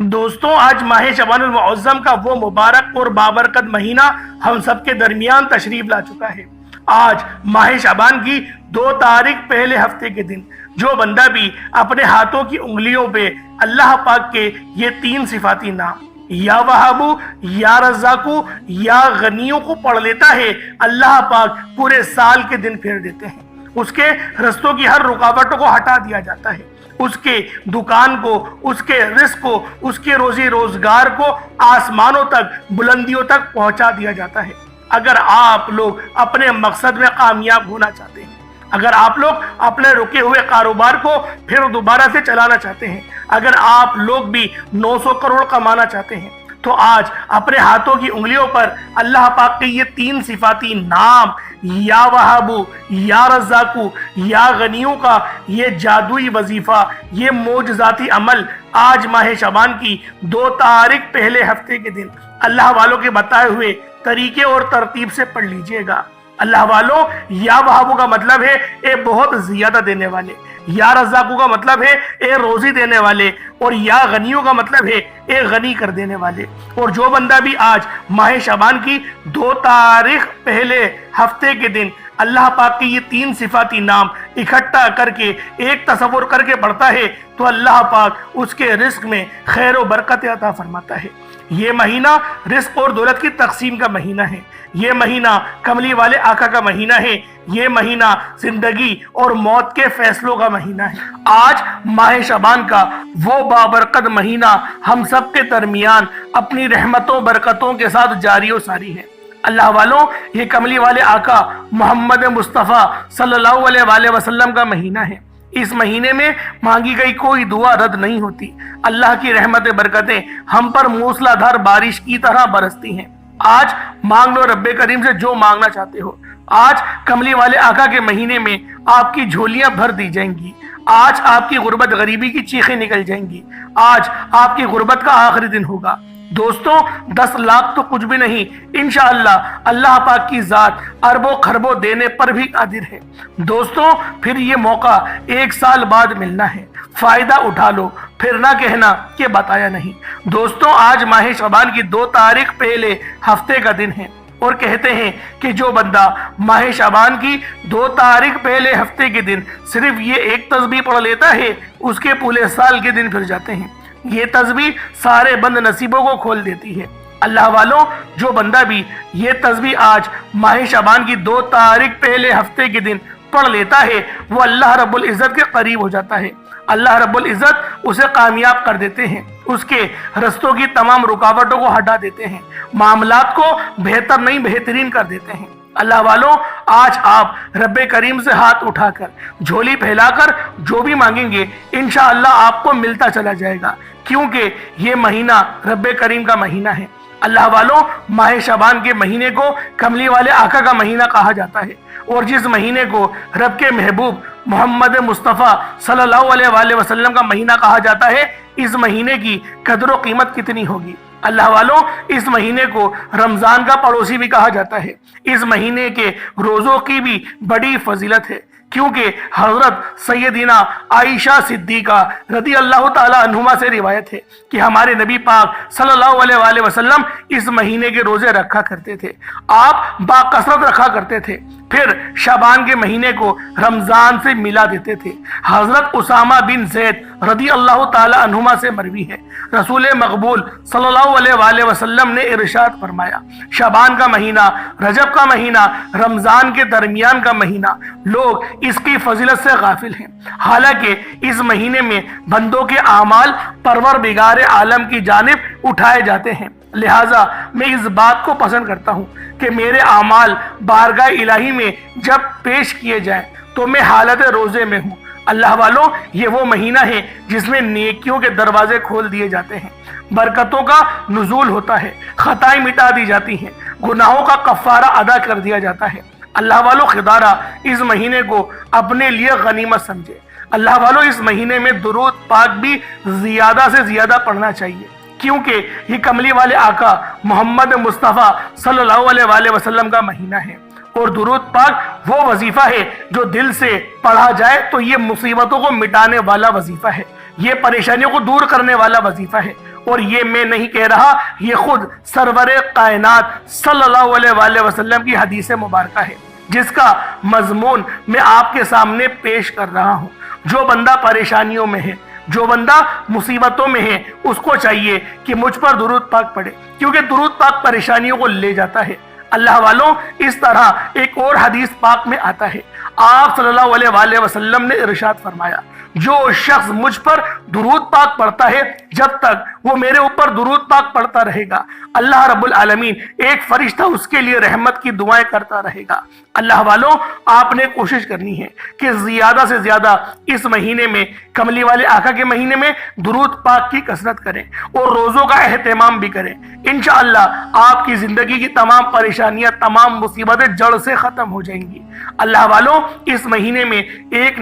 دوستوں، آج ماہ شعبان المعظم کا وہ مبارک اور بابرکت مہینہ ہم سب کے درمیان تشریف لا چکا ہے۔ آج ماہ شعبان کی 2 تاریخ پہلے ہفتے کے دن جو بندہ بھی اپنے ہاتھوں کی انگلیوں پہ اللہ پاک کے یہ 3 صفاتی نام یا وہابو، یا رزاقو، یا غنیوں کو پڑھ لیتا ہے، اللہ پاک پورے سال کے دن پھیر دیتے ہیں۔ اس کے رستوں کی ہر رکاوٹوں کو ہٹا دیا جاتا ہے، اس کے دکان کو، اس کے رزق کو، اس کے روزی روزگار کو آسمانوں تک، بلندیوں تک پہنچا دیا جاتا ہے۔ اگر آپ لوگ اپنے مقصد میں کامیاب ہونا چاہتے ہیں، اگر آپ لوگ اپنے رکے ہوئے کاروبار کو پھر دوبارہ سے چلانا چاہتے ہیں، اگر آپ لوگ بھی 900 کروڑ کمانا چاہتے ہیں، تو آج اپنے ہاتھوں کی انگلیوں پر اللہ پاک کے یہ 3 صفاتی نام یا وہابو، یا رزاقو، یا غنیوں کا یہ جادوئی وظیفہ، یہ معجزاتی عمل آج ماہ شعبان کی 2 تاریخ پہلے ہفتے کے دن اللہ والوں کے بتائے ہوئے طریقے اور ترتیب سے پڑھ لیجئے گا۔ اللہ والوں، یا وہابو کا مطلب ہے اے بہت زیادہ دینے والے، یا رزاقو کا مطلب ہے اے روزی دینے والے، اور یا غنیوں کا مطلب ہے اے غنی کر دینے والے۔ اور جو بندہ بھی آج ماہ شعبان کی 2 تاریخ پہلے ہفتے کے دن اللہ پاک کی یہ 3 صفاتی نام اکٹھا کر کے ایک تصور کر کے پڑھتا ہے، تو اللہ پاک اس کے رزق میں خیر و برکت عطا فرماتا ہے۔ یہ مہینہ رزق اور دولت کی تقسیم کا مہینہ ہے، یہ مہینہ کملی والے آقا کا مہینہ ہے، یہ مہینہ زندگی اور موت کے فیصلوں کا مہینہ ہے۔ آج ماہ شعبان کا وہ بابرکت مہینہ ہم سب کے درمیان اپنی رحمتوں برکتوں کے ساتھ جاری و ساری ہے۔ اللہ والوں، یہ کملی والے آقا محمد مصطفیٰ صلی اللہ علیہ وآلہ وسلم کا مہینہ ہے۔ اس مہینے میں مانگی گئی کوئی دعا رد نہیں ہوتی، اللہ کی رحمت برکتیں ہم پر موسلا دھار بارش کی طرح برستی ہیں۔ آج مانگ لو رب کریم سے جو مانگنا چاہتے ہو۔ آج کملی والے آقا کے مہینے میں آپ کی جھولیاں بھر دی جائیں گی، آج آپ کی غربت غریبی کی چیخیں نکل جائیں گی، آج آپ کی غربت کا آخری دن ہوگا۔ دوستوں، 10 لاکھ تو کچھ بھی نہیں، انشاءاللہ اللہ پاک کی ذات اربوں خربوں دینے پر بھی قادر ہے۔ دوستوں، پھر یہ موقع 1 سال بعد ملنا ہے، فائدہ اٹھا لو، پھر نہ کہنا کہ بتایا نہیں۔ دوستوں، آج ماہ شعبان کی 2 تاریخ پہلے ہفتے کا دن ہے، اور کہتے ہیں کہ جو بندہ ماہ شعبان کی 2 تاریخ پہلے ہفتے کے دن صرف یہ ایک تسبیح پڑھ لیتا ہے، اس کے پورے سال کے دن پھر جاتے ہیں۔ یہ تسبیح سارے بند نصیبوں کو کھول دیتی ہے۔ اللہ والوں، جو بندہ بھی یہ تسبیح آج ماہ شعبان کی 2 تاریخ پہلے ہفتے کے دن پڑھ لیتا ہے، وہ اللہ رب العزت کے قریب ہو جاتا ہے۔ اللہ رب العزت اسے کامیاب کر دیتے ہیں، اس کے رستوں کی تمام رکاوٹوں کو ہٹا دیتے ہیں، معاملات کو بہتر نہیں بہترین کر دیتے ہیں۔ اللہ والوں، آج آپ رب کریم سے ہاتھ اٹھا کر، جھولی پھیلا کر جو بھی مانگیں گے، انشاءاللہ آپ کو ملتا چلا جائے گا، کیونکہ یہ مہینہ رب کریم کا مہینہ ہے۔ اللہ والوں، ماہ شعبان کے مہینے کو کملی والے آقا کا مہینہ کہا جاتا ہے، اور جس مہینے کو رب کے محبوب محمد مصطفیٰ صلی اللہ علیہ وآلہ وسلم کا مہینہ کہا جاتا ہے، اس مہینے کی قدر و قیمت کتنی ہوگی۔ اللہ والوں، اس مہینے کو رمضان کا پڑوسی بھی کہا جاتا ہے، اس مہینے کے روزوں کی بھی بڑی فضیلت ہے، کیونکہ حضرت سیدنا عائشہ صدیقہ رضی اللہ تعالی عنہما سے روایت ہے کہ ہمارے نبی پاک صلی اللہ علیہ وآلہ وسلم اس مہینے کے روزے رکھا کرتے تھے، آپ باکثرت رکھا کرتے تھے، پھر شعبان کے مہینے کو رمضان سے ملا دیتے تھے۔ حضرت اسامہ بن زید رضی اللہ تعالی عنہما سے مروی ہے، رسول مقبول صلی اللہ علیہ وآلہ وسلم نے ارشاد فرمایا، شعبان کا مہینہ، رجب کا مہینہ، رمضان کے درمیان کا مہینہ، لوگ اس کی فضیلت سے غافل ہیں، حالانکہ اس مہینے میں بندوں کے اعمال پروردگار عالم کی جانب اٹھائے جاتے ہیں۔ لہٰذا میں اس بات کو پسند کرتا ہوں کہ میرے اعمال بارگاہ الہی میں جب پیش کیے جائیں تو میں حالت روزے میں ہوں۔ اللہ والوں، یہ وہ مہینہ ہے جس میں نیکیوں کے دروازے کھول دیے جاتے ہیں، برکتوں کا نزول ہوتا ہے، خطائیں مٹا دی جاتی ہیں، گناہوں کا کفارہ ادا کر دیا جاتا ہے۔ اللہ والوں، خدارہ اس مہینے کو اپنے لیے غنیمت سمجھے۔ اللہ والوں، اس مہینے میں درود پاک بھی زیادہ سے زیادہ پڑھنا چاہیے، کیونکہ یہ کملی والے آقا محمد مصطفیٰ صلی اللہ علیہ وآلہ وسلم کا مہینہ ہے، اور درود پاک وہ وظیفہ ہے جو دل سے پڑھا جائے تو یہ مصیبتوں کو مٹانے والا وظیفہ ہے، یہ پریشانیوں کو دور کرنے والا وظیفہ ہے، اور یہ میں نہیں کہہ رہا، یہ خود سرور کائنات صلی اللہ علیہ وآلہ وسلم کی حدیث مبارکہ ہے، جس کا مضمون میں آپ کے سامنے پیش کر رہا ہوں۔ جو بندہ پریشانیوں میں ہے، جو بندہ مصیبتوں میں ہے، اس کو چاہیے کہ مجھ پر درود پاک پڑھے، کیونکہ درود پاک پریشانیوں کو لے جاتا ہے۔ اللہ والوں، اس طرح ایک اور حدیث پاک میں آتا ہے، آپ صلی اللہ علیہ وآلہ وسلم نے ارشاد فرمایا، جو شخص مجھ پر درود پاک پڑھتا ہے، جب تک وہ میرے اوپر درود پاک پڑھتا رہے گا، اللہ رب العالمین ایک فرشتہ اس کے لیے رحمت کی دعائیں کرتا رہے گا۔ اللہ والوں، آپ نے کوشش کرنی ہے کہ زیادہ سے زیادہ اس مہینے میں، کملی والے آقا کے مہینے میں درود پاک کی کثرت کریں اور روزوں کا اہتمام بھی کریں۔ انشاءاللہ آپ کی زندگی کی تمام پریشانیاں، تمام مصیبتیں جڑ سے ختم ہو جائیں گی۔ اللہ والوں، اس مہینے میں ایک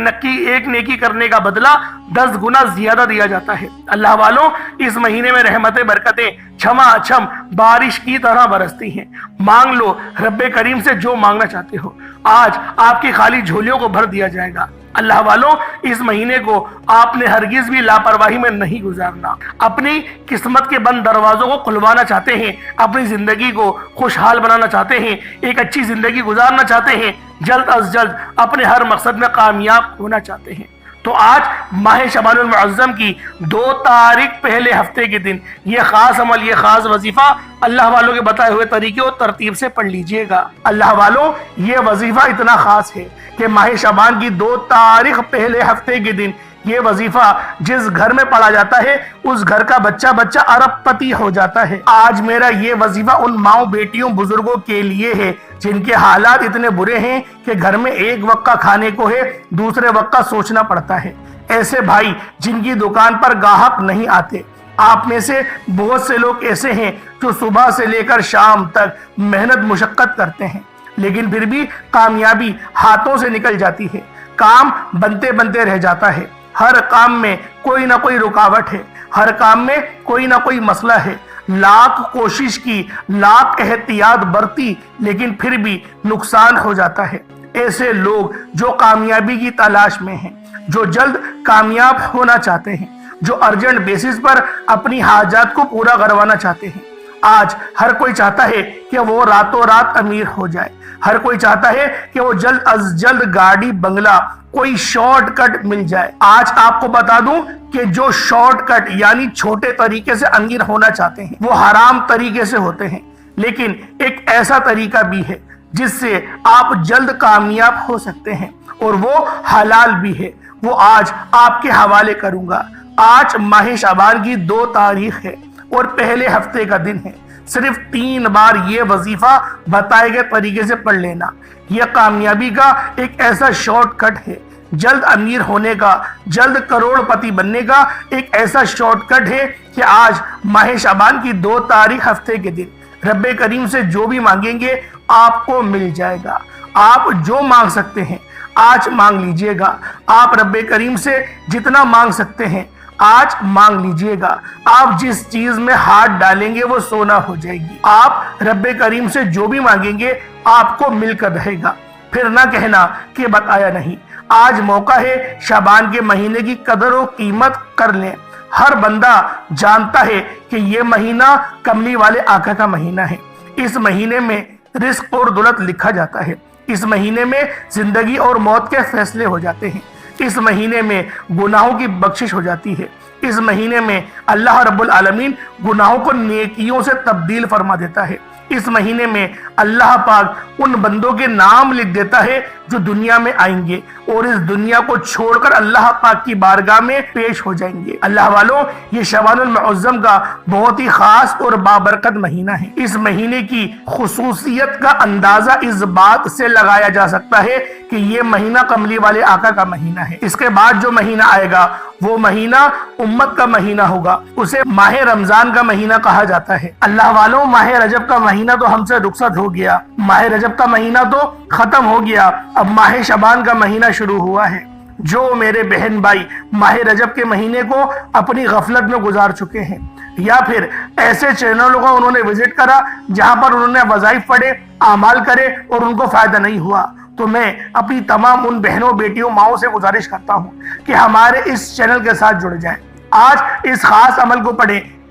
نیکی کرنے کا بدلہ 10 گنا زیادہ دیا جاتا ہے۔ اللہ والوں، اس مہینے میں رحمتیں، برکتیں چھما چھم بارش کی طرح برستی ہیں۔ مانگ لو رب کریم سے جو مانگنا چاہتے ہو، آج آپ کی خالی جھولیوں کو بھر دیا جائے گا۔ اللہ والوں، اس مہینے کو آپ نے ہرگز بھی لاپرواہی میں نہیں گزارنا۔ اپنی قسمت کے بند دروازوں کو کھلوانا چاہتے ہیں، اپنی زندگی کو خوشحال بنانا چاہتے ہیں، ایک اچھی زندگی گزارنا چاہتے ہیں، جلد از جلد اپنے ہر مقصد میں کامیاب ہونا چاہتے ہیں، تو آج ماہ شعبان المعظم کی 2 تاریخ پہلے ہفتے کے دن یہ خاص عمل، یہ خاص وظیفہ اللہ والوں کے بتائے ہوئے طریقے اور ترتیب سے پڑھ لیجئے گا۔ اللہ والوں، یہ وظیفہ اتنا خاص ہے کہ ماہ شعبان کی 2 تاریخ پہلے ہفتے کے دن یہ وظیفہ جس گھر میں پڑھا جاتا ہے، اس گھر کا بچہ ارب پتی ہو جاتا ہے۔ آج میرا یہ وظیفہ ان ماؤں، بیٹیوں، بزرگوں کے لیے ہے جن کے حالات اتنے برے ہیں کہ گھر میں ایک وقت کا کھانے کو ہے، دوسرے وقت کا سوچنا پڑتا ہے۔ ایسے بھائی جن کی دکان پر گاہک نہیں آتے، آپ میں سے بہت سے لوگ ایسے ہیں جو صبح سے لے کر شام تک محنت مشقت کرتے ہیں، لیکن پھر بھی کامیابی ہاتھوں سے نکل جاتی ہے، کام بنتے بنتے رہ جاتا ہے۔ ہر کام میں کوئی نہ کوئی رکاوٹ ہے، ہر کام میں کوئی نہ کوئی مسئلہ ہے۔ لاکھ کوشش کی، لاکھ احتیاط برتی، لیکن پھر بھی نقصان ہو جاتا ہے۔ ایسے لوگ جو کامیابی کی تلاش میں ہیں، جو جلد کامیاب ہونا چاہتے ہیں، جو ارجنٹ بیسس پر اپنی حاجات کو پورا کروانا چاہتے ہیں، آج ہر کوئی چاہتا ہے کہ وہ راتوں رات امیر ہو جائے، ہر کوئی چاہتا ہے کہ وہ جلد از جلد گاڑی، بنگلہ، کوئی شارٹ کٹ مل جائے۔ آج آپ کو بتا دوں کہ جو شارٹ کٹ یعنی چھوٹے طریقے سے امیر ہونا چاہتے ہیں، وہ حرام طریقے سے ہوتے ہیں، لیکن ایک ایسا طریقہ بھی ہے جس سے آپ جلد کامیاب ہو سکتے ہیں، اور وہ حلال بھی ہے، وہ آج آپ کے حوالے کروں گا۔ آج ماہ شعبان کی 2 تاریخ ہے اور پہلے ہفتے کا دن ہے۔ صرف 3 بار یہ وظیفہ بتائے گئے طریقے سے پڑھ لینا، یہ کامیابی کا ایک ایسا شارٹ کٹ ہے، جلد امیر ہونے کا، جلد کروڑ پتی بننے کا ایک ایسا شارٹ کٹ ہے کہ آج ماہ شعبان کی 2 تاریخ ہفتے کے دن رب کریم سے جو بھی مانگیں گے آپ کو مل جائے گا۔ آپ جو مانگ سکتے ہیں آج مانگ لیجئے گا، آپ رب کریم سے جتنا مانگ سکتے ہیں آج مانگ لیجئے گا۔ آپ جس چیز میں ہاتھ ڈالیں گے وہ سونا ہو جائے گی۔ آپ رب کریم سے جو بھی مانگیں گے آپ کو مل کر رہے گا، پھر نہ کہنا کہ بتایا نہیں۔ آج موقع ہے، شعبان کے مہینے کی قدر و قیمت کر لیں۔ ہر بندہ جانتا ہے کہ یہ مہینہ کملی والے آقا کا مہینہ ہے۔ اس مہینے میں رزق اور دولت لکھا جاتا ہے، اس مہینے میں زندگی اور موت کے فیصلے ہو جاتے ہیں، اس مہینے میں گناہوں کی بخشش ہو جاتی ہے، اس مہینے میں اللہ رب العالمین گناہوں کو نیکیوں سے تبدیل فرما دیتا ہے، اس مہینے میں اللہ پاک ان بندوں کے نام لکھ دیتا ہے جو دنیا میں آئیں گے اور اس دنیا کو چھوڑ کر اللہ پاک کی بارگاہ میں پیش ہو جائیں گے۔ اللہ والوں، یہ شعبان المعظم کا بہت ہی خاص اور بابرکت مہینہ ہے۔ اس مہینے کی خصوصیت کا اندازہ اس بات سے لگایا جا سکتا ہے کہ یہ مہینہ کملی والے آقا کا مہینہ ہے۔ اس کے بعد جو مہینہ آئے گا وہ مہینہ امت کا مہینہ ہوگا، اسے ماہ رمضان کا مہینہ کہا جاتا ہے۔ اللہ والوں، ماہ رجب کا مہینہ تو ہم سے رخصت ہو گیا، ماہ رجب کا مہینہ تو ختم ہو گیا، اب ماہ شعبان کا مہینہ شروع ہوا ہے۔ جو میرے بہن بھائی ماہ رجب کے مہینے کو اپنی غفلت میں گزار چکے ہیں، یا پھر ایسے چینلوں کا انہوں نے وزٹ کرا جہاں پر انہوں نے وظائف پڑھے، اعمال کرے اور ان کو فائدہ نہیں ہوا، تو میں اپنی تمام ان بہنوں، بیٹیوں، ماؤں سے گزارش کرتا ہوں کہ ہمارے اس چینل کے ساتھ جڑ جائیں۔ آج اس خاص عمل کو پڑھیں،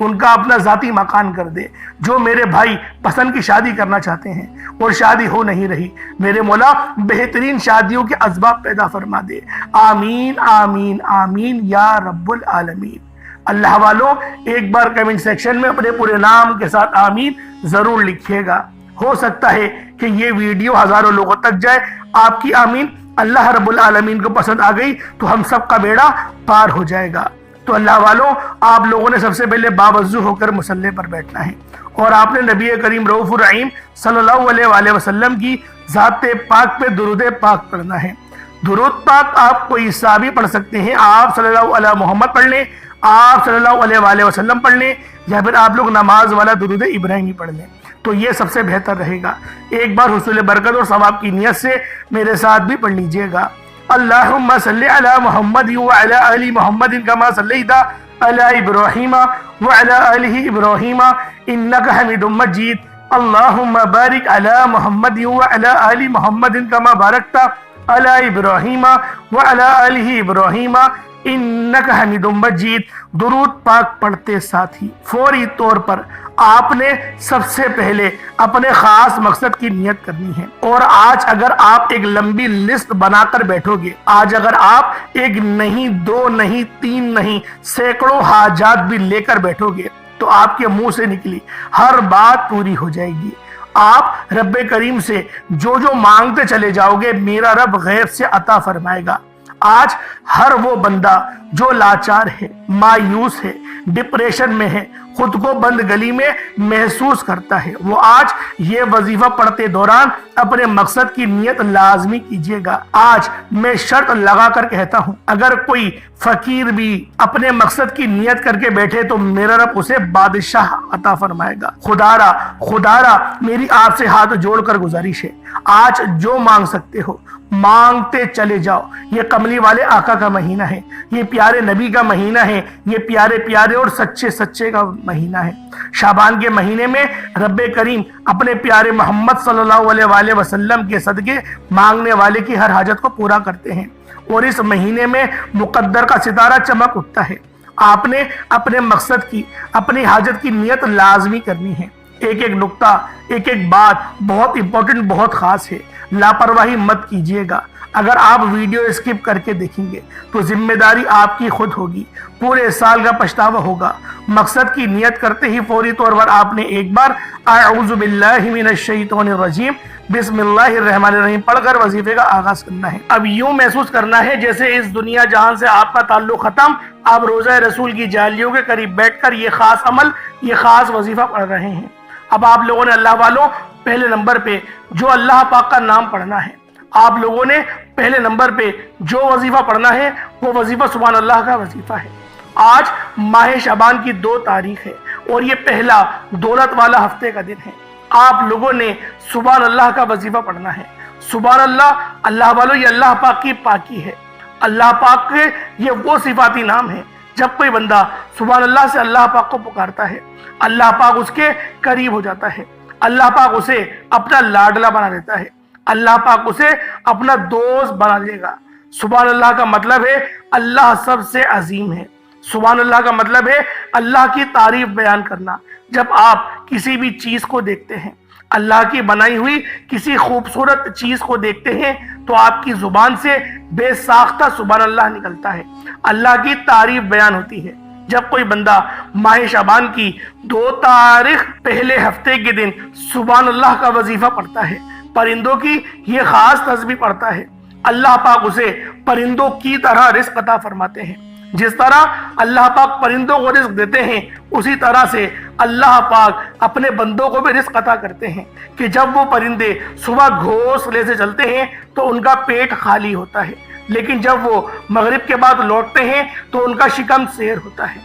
ان کا اپنا ذاتی مکان کر دے۔ جو میرے بھائی پسند کی شادی کرنا چاہتے ہیں اور شادی ہو نہیں رہی، میرے مولا بہترین شادیوں کے اسباب پیدا فرما دے۔ آمین آمین آمین یا رب العالمین۔ اللہ والوں ایک بار کمنٹ سیکشن میں اپنے پورے نام کے ساتھ آمین ضرور لکھیے گا۔ ہو سکتا ہے کہ یہ ویڈیو ہزاروں لوگوں تک جائے۔ آپ کی آمین اللہ رب العالمین کو پسند آ گئی تو ہم سب کا بیڑا پار ہو جائے گا۔ تو اللہ والوں آپ لوگوں نے سب سے پہلے باوضو ہو کر مصلی پر بیٹھنا ہے اور آپ نے نبی کریم رؤوف الرحیم صلی اللہ علیہ وآلہ وسلم کی ذات پاک پہ درود پاک پڑھنا ہے۔ درود پاک آپ کوئی حصہ بھی پڑھ سکتے ہیں، آپ صلی اللہ علیہ محمد پڑھ لیں، آپ صلی اللہ علیہ وآلہ وسلم پڑھ لیں، یا پھر آپ لوگ نماز والا درود ابراہیمی پڑھ لیں تو یہ سب سے بہتر رہے گا۔ ایک بار حصول برکت اور ثواب کی نیت سے میرے ساتھ بھی پڑھ لیجئے گا۔ اللہم صلی علی محمد وعلی آل محمد کما صلیت علی ابراہیم وعلی آل ابراہیم انک حمید مجید۔ اللہم بارک علی محمد وعلی آل محمد کما بارکت علی ابراہیم وعلی آل ابراہیم انک حمید مجید۔ درود پاک پڑھتے ساتھ ہی فوری طور پر آپ نے سب سے پہلے اپنے خاص مقصد کی نیت کرنی ہے۔ اور آج اگر آپ ایک لمبی لسٹ بنا کر بیٹھو گے، آج اگر آپ ایک نہیں، دو نہیں، تین نہیں، سینکڑوں حاجات بھی لے کر بیٹھو گے تو آپ کے منہ سے نکلی ہر بات پوری ہو جائے گی۔ آپ رب کریم سے جو جو مانگتے چلے جاؤ گے میرا رب غیب سے عطا فرمائے گا۔ آج ہر وہ بندہ جو لاچار ہے، مایوس ہے، ڈپریشن میں ہے، خود کو بند گلی میں محسوس کرتا ہے، وہ آج یہ وظیفہ پڑھتے دوران اپنے مقصد کی نیت لازمی کیجیے گا۔ آج میں شرط لگا کر کہتا ہوں اگر کوئی فقیر بھی اپنے مقصد کی نیت کر کے بیٹھے تو میرا رب اسے بادشاہ عطا فرمائے گا۔ خدارا میری آپ سے ہاتھ جوڑ کر گزارش ہے، آج جو مانگ سکتے ہو مانگتے چلے جاؤ۔ یہ کملی والے آقا کا مہینہ ہے، یہ پیارے نبی کا مہینہ ہے، یہ پیارے پیارے اور سچے سچے کا مہینہ ہے۔ شعبان کے مہینے میں رب کریم اپنے پیارے محمد صلی اللہ علیہ وآلہ وسلم کے صدقے مانگنے والے کی ہر حاجت کو پورا کرتے ہیں، اور اس مہینے میں مقدر کا ستارہ چمک اٹھتا ہے۔ آپ نے اپنے مقصد کی، اپنی حاجت کی نیت لازمی کرنی ہے۔ ایک ایک نقطہ، ایک ایک بات بہت امپورٹنٹ، بہت خاص ہے، لاپرواہی مت کیجیے گا۔ اگر آپ ویڈیو اسکپ کر کے دیکھیں گے تو ذمہ داری آپ کی خود ہوگی، پورے سال کا پچھتاوا ہوگا۔ مقصد کی نیت کرتے ہی فوری طور پر آپ نے ایک بار اعوذ باللہ من الشیطان الرجیم بسم اللہ الرحمن الرحیم پڑھ کر وظیفے کا آغاز کرنا ہے۔ اب یوں محسوس کرنا ہے جیسے اس دنیا جہان سے آپ کا تعلق ختم، آپ روضہ رسول کی جالیوں کے قریب بیٹھ کر یہ خاص عمل، یہ خاص وظیفہ پڑھ رہے ہیں۔ اب آپ لوگوں نے اللہ والوں پہلے نمبر پہ جو اللہ پاک کا نام پڑھنا ہے، آپ لوگوں نے پہلے نمبر پہ جو وظیفہ پڑھنا ہے وہ وظیفہ سبحان اللہ کا وظیفہ ہے۔ آج ماہ شعبان کی 2 تاریخ ہے اور یہ پہلا دولت والا ہفتے کا دن ہے۔ آپ لوگوں نے سبحان اللہ کا وظیفہ پڑھنا ہے۔ سبحان اللہ، اللہ والوں یہ اللہ پاک کی پاکی ہے، اللہ پاک کے یہ وہ صفاتی نام ہے۔ جب کوئی بندہ سبحان اللہ سے اللہ پاک کو پکارتا ہے، اللہ پاک اس کے قریب ہو جاتا ہے، اللہ پاک اسے اپنا لاڈلا بنا دیتا ہے، اللہ پاک اسے اپنا دوست بنا دے گا۔ سبحان اللہ کا مطلب ہے اللہ سب سے عظیم ہے۔ سبحان اللہ کا مطلب ہے اللہ کی تعریف بیان کرنا۔ جب آپ کسی بھی چیز کو دیکھتے ہیں، اللہ کی بنائی ہوئی کسی خوبصورت چیز کو دیکھتے ہیں تو آپ کی زبان سے بے ساختہ سبحان اللہ نکلتا ہے، اللہ کی تعریف بیان ہوتی ہے۔ جب کوئی بندہ ماہ شعبان کی 2 تاریخ پہلے ہفتے کے دن سبحان اللہ کا وظیفہ پڑھتا ہے، پرندوں کی یہ خاص تسبیح پڑھتا ہے، اللہ پاک اسے پرندوں کی طرح رزق عطا فرماتے ہیں۔ جس طرح اللہ پاک پرندوں کو رزق دیتے ہیں اسی طرح سے اللہ پاک اپنے بندوں کو بھی رزق عطا کرتے ہیں کہ جب وہ پرندے صبح گھونسلے سے چلتے ہیں تو ان کا پیٹ خالی ہوتا ہے، لیکن جب وہ مغرب کے بعد لوٹتے ہیں تو ان کا شکم سیر ہوتا ہے۔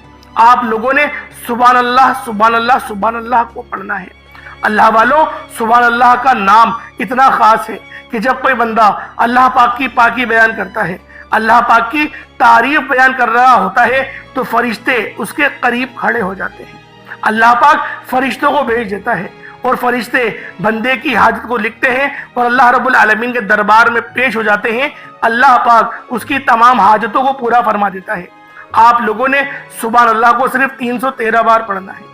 آپ لوگوں نے سبحان اللہ سبحان اللہ سبحان اللہ کو پڑھنا ہے۔ اللہ والوں سبحان اللہ کا نام اتنا خاص ہے کہ جب کوئی بندہ اللہ پاک کی پاکی بیان کرتا ہے، اللہ پاک کی تعریف بیان کر رہا ہوتا ہے تو فرشتے اس کے قریب کھڑے ہو جاتے ہیں۔ اللہ پاک فرشتوں کو بھیج دیتا ہے اور فرشتے بندے کی حاجت کو لکھتے ہیں اور اللہ رب العالمین کے دربار میں پیش ہو جاتے ہیں۔ اللہ پاک اس کی تمام حاجتوں کو پورا فرما دیتا ہے۔ آپ لوگوں نے سبحان اللہ کو صرف 313 بار پڑھنا ہے۔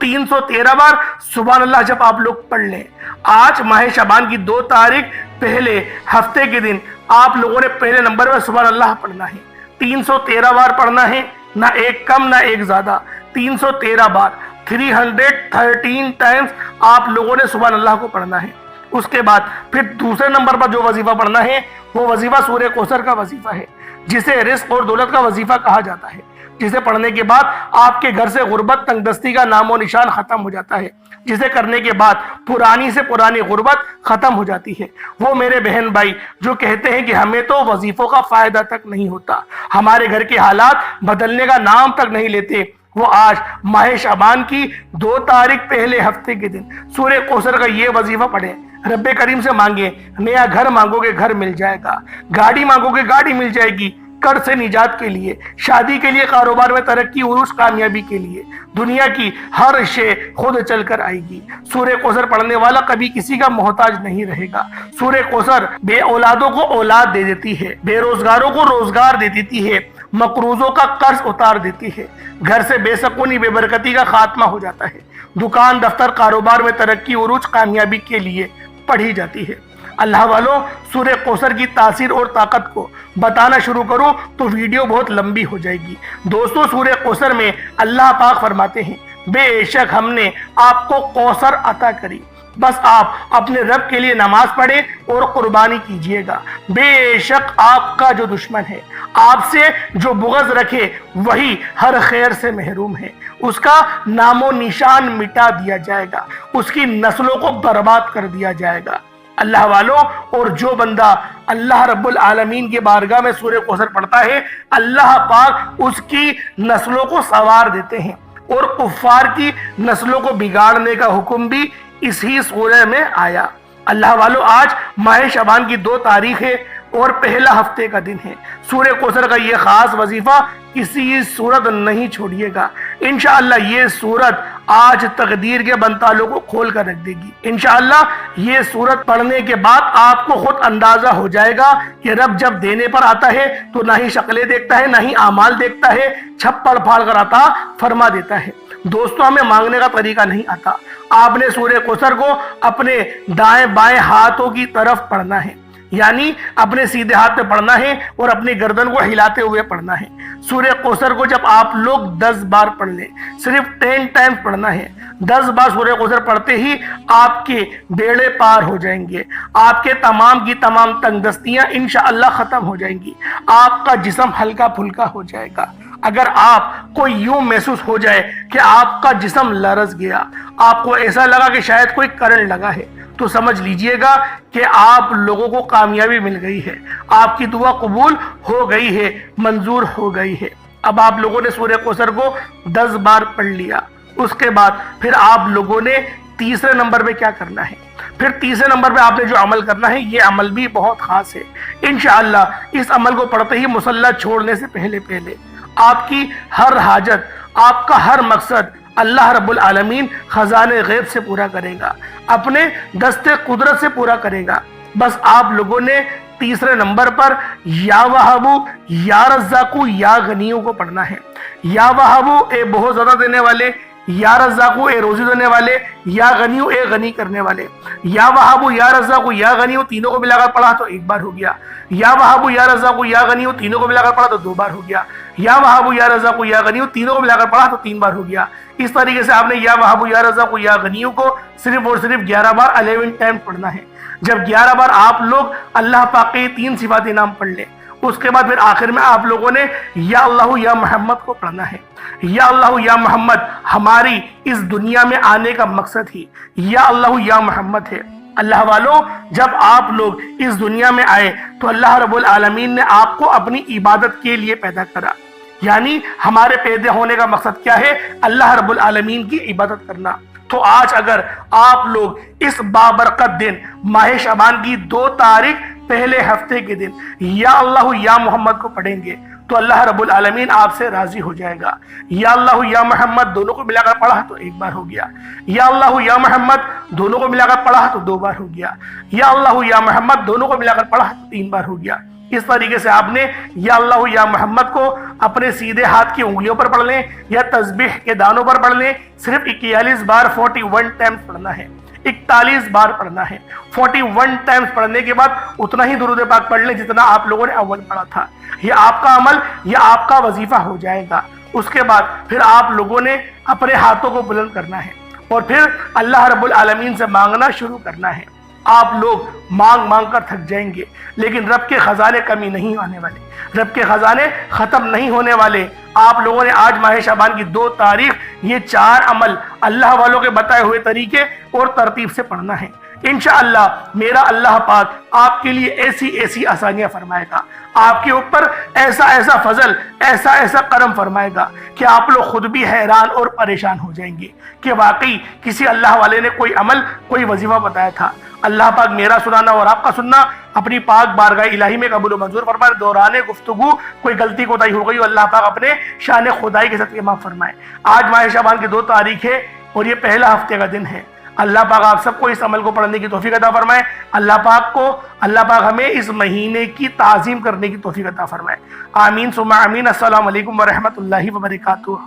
313 بار سبحان اللہ جب آپ لوگ پڑھ لیں، آج ماہ شعبان کی 2 تاریخ پہلے ہفتے کے دن آپ لوگوں نے پہلے نمبر میں سبحان اللہ پڑھنا ہے۔ 313 بار پڑھنا ہے، نہ ایک کم نہ ایک زیادہ، 313 بار 313 ٹائمز آپ لوگوں نے سبحان اللہ کو پڑھنا ہے۔ اس کے بعد پھر دوسرے نمبر پر جو وظیفہ پڑھنا ہے وہ وظیفہ سورہ کوثر کا وظیفہ ہے، جسے رزق اور دولت کا وظیفہ کہا جاتا ہے، جسے پڑھنے کے بعد آپ کے گھر سے غربت تنگ دستی کا نام و نشان ختم ہو جاتا ہے، جسے کرنے کے بعد پرانی سے پرانی غربت ختم ہو جاتی ہے۔ وہ میرے بہن بھائی جو کہتے ہیں کہ ہمیں تو وظیفوں کا فائدہ تک نہیں ہوتا، ہمارے گھر کے حالات بدلنے کا نام تک نہیں لیتے، وہ آج ماہ شعبان کی 2 تاریخ پہلے ہفتے کے دن سورہ کوثر کا یہ وظیفہ پڑھیں، رب کریم سے مانگیں، نیا گھر مانگو گے گھر مل جائے گا، گاڑی مانگو گے گاڑی مل جائے گی، قرض سے نجات کے لیے، شادی کے لیے، کاروبار میں ترقی، عروج، کامیابی کے لیے، دنیا کی ہر شے خود چل کر آئے گی۔ سورہ کوثر پڑھنے والا کبھی کسی کا محتاج نہیں رہے گا۔ سورہ کوثر بے اولادوں کو اولاد دے دیتی ہے، بے روزگاروں کو روزگار دے دیتی ہے، مقروضوں کا قرض اتار دیتی ہے، گھر سے بے سکونی بے برکتی کا خاتمہ ہو جاتا ہے، دکان دفتر کاروبار میں ترقی عروج کامیابی کے لیے پڑھی جاتی ہے۔ اللہ والوں، سورہ کوثر کی تاثیر اور طاقت کو بتانا شروع کروں تو ویڈیو بہت لمبی ہو جائے گی۔ دوستو، سورہ کوثر میں اللہ پاک فرماتے ہیں، بے شک ہم نے آپ کو کوثر عطا کری، بس آپ اپنے رب کے لیے نماز پڑھیں اور قربانی کیجئے گا۔ بے شک آپ کا جو دشمن ہے، آپ سے جو بغض رکھے، وہی ہر خیر سے محروم ہے، اس کا نام و نشان مٹا دیا جائے گا، اس کی نسلوں کو برباد کر دیا جائے گا۔ اللہ والوں، اور جو بندہ اللہ رب العالمین کے بارگاہ میں سورہ کوثر پڑھتا ہے، اللہ پاک اس کی نسلوں کو سنوار دیتے ہیں، اور کفار کی نسلوں کو بگاڑنے کا حکم بھی اسی سورہ میں آیا۔ اللہ والوں، آج ماہ شعبان کی 2 تاریخ ہے اور پہلا ہفتے کا دن ہے۔ سورہ کوثر کا یہ خاص وظیفہ کسی صورت نہیں چھوڑیے گا۔ انشاءاللہ یہ صورت آج تقدیر کے بنتالوں کو کھول کر رکھ دے گی۔ انشاءاللہ یہ صورت پڑھنے کے بعد آپ کو خود اندازہ ہو جائے گا کہ رب جب دینے پر آتا ہے تو نہ ہی شکلیں دیکھتا ہے، نہ ہی اعمال دیکھتا ہے، چھپڑ پھاڑ کر عطا فرما دیتا ہے۔ دوستو، ہمیں مانگنے کا طریقہ نہیں آتا۔ آپ نے سورہ کوثر کو اپنے دائیں بائیں ہاتھوں کی طرف پڑھنا ہے، یعنی اپنے سیدھے ہاتھ پہ پڑھنا ہے اور اپنی گردن کو ہلاتے ہوئے پڑھنا ہے۔ سورہ کوثر کو جب آپ لوگ 10 بار پڑھ لیں، صرف 10 ٹائمز پڑھنا ہے، 10 بار سورہ کوثر پڑھتے ہی آپ کے بیڑے پار ہو جائیں گے، آپ کے تمام کی تمام تنگ دستیاں انشاءاللہ ختم ہو جائیں گی، آپ کا جسم ہلکا پھلکا ہو جائے گا۔ اگر آپ کو یوں محسوس ہو جائے کہ آپ کا جسم لرز گیا، آپ کو ایسا لگا کہ شاید کوئی کرنٹ لگا ہے، تو سمجھ لیجئے گا کہ آپ لوگوں کو کامیابی مل گئی ہے، آپ کی دعا قبول ہو گئی ہے، منظور ہو گئی ہے۔ اب آپ لوگوں نے سورہ کوثر کو 10 بار پڑھ لیا، اس کے بعد پھر آپ لوگوں نے تیسرے نمبر پہ کیا کرنا ہے؟ پھر تیسرے نمبر پہ آپ نے جو عمل کرنا ہے، یہ عمل بھی بہت خاص ہے۔ انشاءاللہ اس عمل کو پڑھتے ہی مصلی چھوڑنے سے پہلے آپ کی ہر حاجت، آپ کا ہر مقصد اللہ رب العالمین خزانے غیب سے پورا کرے گا، اپنے دست قدرت سے پورا کرے گا۔ بس آپ لوگوں نے تیسرے نمبر پر یا وہابو یا رزاقو یا غنیوں کو پڑھنا ہے۔ یا وہابو، اے بہت زیادہ دینے والے، یا رزاقو، اے روزی دینے والے، یا غنیو، اے غنی کرنے والے۔ یا وہابو یا رزاقو یا غنیو تینوں کو ملا کر پڑھا تو 1 بار ہو گیا۔ یا وہابو یا رزاقو یا غنیو تینوں کو ملا کر پڑھا تو 2 بار ہو گیا۔ یا وہابو یا رزاقو یا غنیو تینوں کو ملا کر پڑھا تو 3 بار ہو گیا۔ اس طریقے سے آپ نے یا وہابو یا رزاقو یا غنیو کو صرف اور صرف 11 بار 11 ٹائم پڑھنا ہے۔ جب 11 بار آپ لوگ اللہ پاک کے 3 صفات نام پڑھ لیں، اس کے بعد پھر آخر میں آپ لوگوں نے یا اللہ یا محمد کو پڑھنا ہے۔ یا اللہ یا محمد ہماری اس دنیا میں آنے کا مقصد ہی یا اللہ یا محمد ہے۔ اللہ والوں، جب آپ لوگ اس دنیا میں آئے تو اللہ رب العالمین نے آپ کو اپنی عبادت کے لیے پیدا کرا، یعنی ہمارے پیدا ہونے کا مقصد کیا ہے؟ اللہ رب العالمین کی عبادت کرنا۔ تو آج اگر آپ لوگ اس بابرکت دن ماہ شعبان کی 2 تاریخ پہلے ہفتے کے دن یا اللہ یا محمد کو پڑھیں گے تو اللہ رب العالمین آپ سے راضی ہو جائے گا۔ یا اللہ یا محمد دونوں کو ملا کر پڑھا تو 1 بار ہو گیا۔ یا اللہ یا محمد دونوں کو ملا کر پڑھا تو 2 بار ہو گیا۔ یا اللہ یا محمد دونوں کو ملا کر پڑھا تو 3 بار ہو گیا۔ اس طریقے سے آپ نے یا اللہ یا محمد کو اپنے سیدھے ہاتھ کی انگلیوں پر پڑھ لیں یا تسبیح کے دانوں پر پڑھ لیں، صرف 41 بار 41 ٹائمز پڑھنا ہے، 41 بار پڑھنا ہے۔ 41 ٹائمز پڑھنے کے بعد اتنا ہی درود پاک پڑھ لیں جتنا آپ لوگوں نے اول پڑھا تھا۔ یہ آپ کا عمل، یہ آپ کا وظیفہ ہو جائے گا۔ اس کے بعد پھر آپ لوگوں نے اپنے ہاتھوں کو بلند کرنا ہے اور پھر اللہ رب العالمین سے مانگنا شروع کرنا ہے۔ آپ لوگ مانگ مانگ کر تھک جائیں گے، لیکن رب کے خزانے کمی نہیں آنے والے، رب کے خزانے ختم نہیں ہونے والے۔ آپ لوگوں نے آج ماہ شعبان کی 2 تاریخ یہ 4 عمل اللہ والوں کے بتائے ہوئے طریقے اور ترتیب سے پڑھنا ہے۔ انشاءاللہ میرا اللہ پاک آپ کے لیے ایسی ایسی آسانیاں فرمائے گا، آپ کے اوپر ایسا ایسا فضل، ایسا ایسا کرم فرمائے گا کہ آپ لوگ خود بھی حیران اور پریشان ہو جائیں گے کہ واقعی کسی اللہ والے نے کوئی عمل، کوئی وظیفہ بتایا تھا۔ اللہ پاک میرا سنانا اور آپ کا سننا اپنی پاک بارگاہ الہی میں قبول و منظور فرمائے۔ دوران گفتگو کوئی غلطی کوتاہی ہو گئی، اللہ پاک اپنے شان خدائی کے صدقے معاف فرمائے۔ آج ماہ شعبان کی 2 تاریخ ہے اور یہ پہلا ہفتے کا دن ہے۔ اللہ پاک آپ سب کو اس عمل کو پڑھنے کی توفیق عطا فرمائے۔ اللہ پاک ہمیں اس مہینے کی تعظیم کرنے کی توفیق عطا فرمائے۔ آمین ثم آمین۔ السلام علیکم ورحمۃ اللہ وبرکاتہ۔